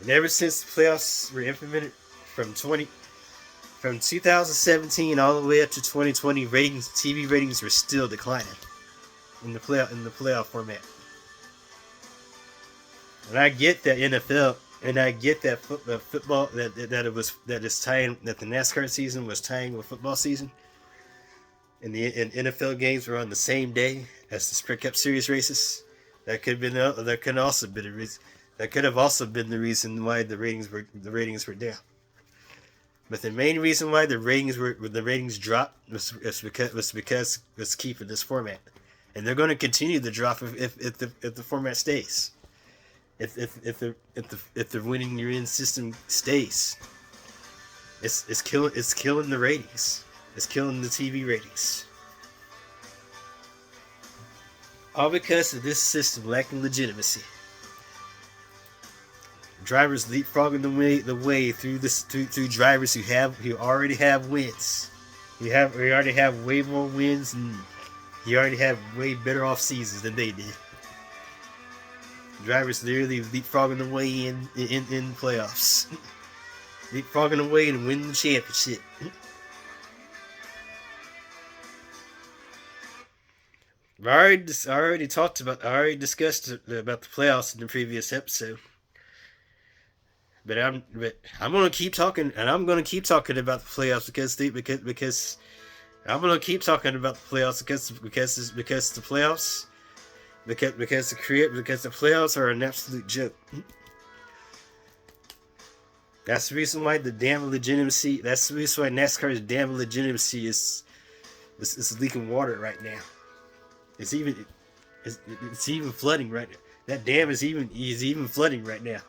And ever since the playoffs were implemented from 2017 all the way up to 2020, TV ratings were still declining in the playoff format. And I get that NFL, and I get that football that the NASCAR season was tying with football season, and the NFL games were on the same day as the Sprint Cup Series races. That could have been the reason. That could have also been the reason why the ratings were down. But the main reason why the ratings dropped was because keeping this format, and they're going to continue to drop if the format stays. If the winning your in system stays, it's killing the ratings. It's killing the TV ratings. All because of this system lacking legitimacy. Drivers leapfrogging the way through drivers who already have wins. You already have way more wins, and you already have way better off seasons than they did. Drivers literally leapfrogging the way in playoffs. Leapfrogging the way and winning the championship. I already discussed about the playoffs in the previous episode. But I'm gonna keep talking, and I'm gonna keep talking about the playoffs because I'm gonna keep talking about the playoffs because the playoffs because the playoffs are an absolute joke. That's the reason why the damn legitimacy. That's the reason why NASCAR's damn legitimacy is leaking water right now. It's even flooding right now. That dam is even flooding right now.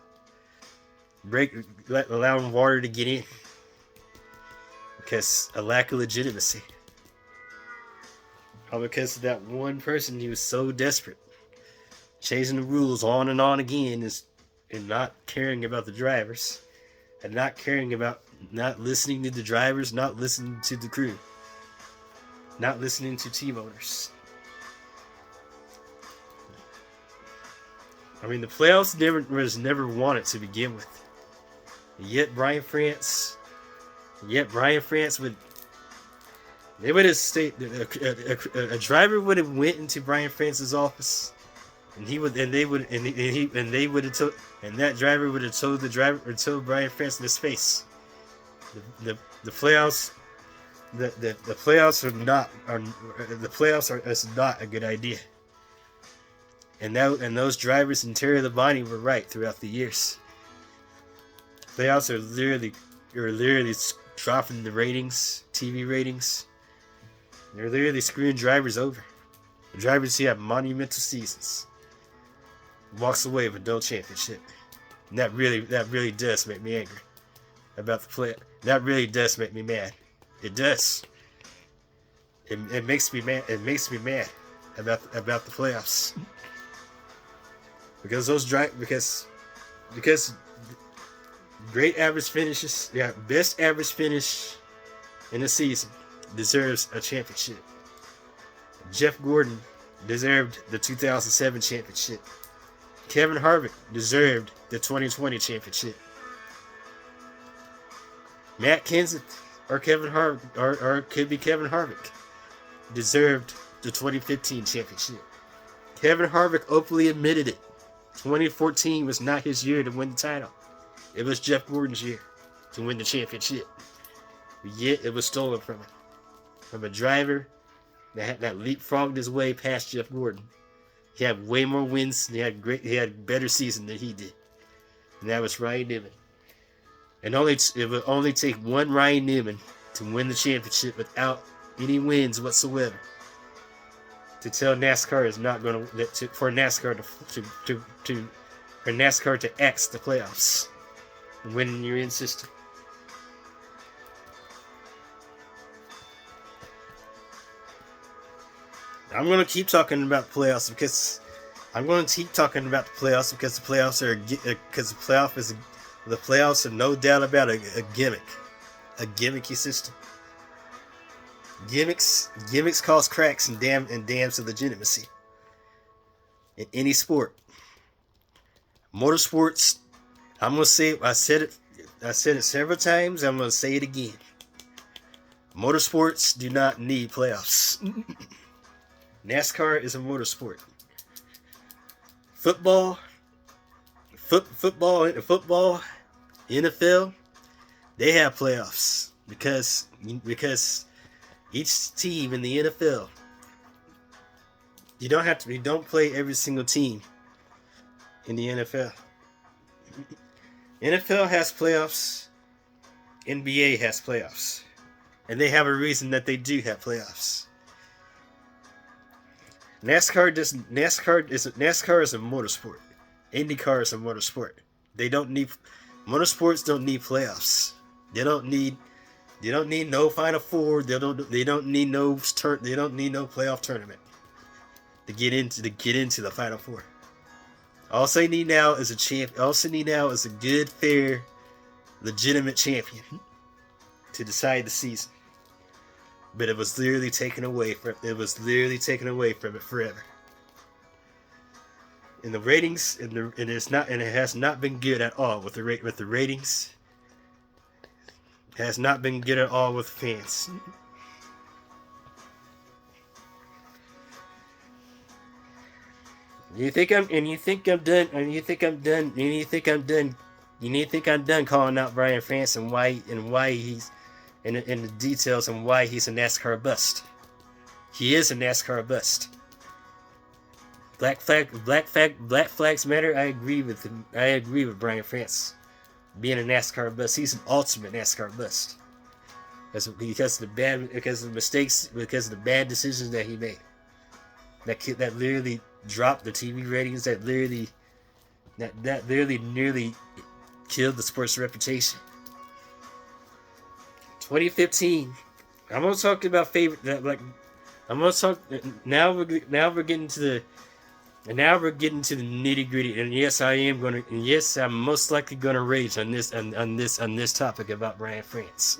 Allowing water to get in because a lack of legitimacy. All because of that one person who was so desperate, changing the rules on and on again, and not caring about the drivers, and not listening to the drivers, not listening to the crew, not listening to team owners. I mean, the playoffs was never wanted to begin with. Yet Brian France would. They would have stayed. A driver would have went into Brian France's office, and that driver would have told Brian France in his face, the playoffs. The playoffs are not a good idea. And those drivers in Terry Labonte were right throughout the years. Playoffs are literally dropping the ratings, TV ratings. They're literally screwing drivers over. The drivers who have monumental seasons walks away with no championship. And that really does make me angry about the play. That really does make me mad. It does. It makes me mad. It makes me mad about the playoffs. Because great average finishes, best average finish in the season deserves a championship. Jeff Gordon deserved the 2007 championship. Kevin Harvick deserved the 2020 championship. Matt Kenseth or Kevin Harvick, or it could be Kevin Harvick, deserved the 2015 championship. Kevin Harvick openly admitted it. 2014 was not his year to win the title. It was Jeff Gordon's year to win the championship. Yet it was stolen from him. From a driver that leapfrogged his way past Jeff Gordon. He had way more wins. He had better season than he did. And that was Ryan Newman. And it would only take one Ryan Newman to win the championship without any wins whatsoever. To tell NASCAR is not going to for NASCAR to X the playoffs and win your in system. I'm going to keep talking about the playoffs because the playoffs are no doubt about a gimmicky system. Gimmicks cause cracks and dams to legitimacy. In any sport, motorsports, I'm gonna say I said it several times. I'm gonna say it again. Motorsports do not need playoffs. NASCAR is a motorsport. Football, football, NFL, they have playoffs because each team in the NFL, you don't play every single team in the NFL. NFL has playoffs. NBA has playoffs. And they have a reason that they do have playoffs. NASCAR is a motorsport. IndyCar is a motorsport. Motorsports don't need playoffs. They don't need no Final Four. They don't need no playoff tournament to get into the Final Four. All they need now is a champ. All they need now is a good, fair, legitimate champion to decide the season. But it was literally taken away from it forever. And the ratings and it has not been good at all with the ratings. It has not been good at all with fans. You think I'm done calling out Brian France and why he's and the details on why he's a NASCAR bust. He is a NASCAR bust. Black flags matter. I agree with him. I agree with Brian France being a NASCAR bust. He's an ultimate NASCAR bust. Because of the mistakes, because of the bad decisions that he made. That literally dropped the TV ratings. That literally nearly killed the sport's reputation. 2015. I'm gonna talk about favorite. I'm gonna talk now. We're getting to the nitty gritty. And yes, I'm most likely gonna rage on this topic about Brian France.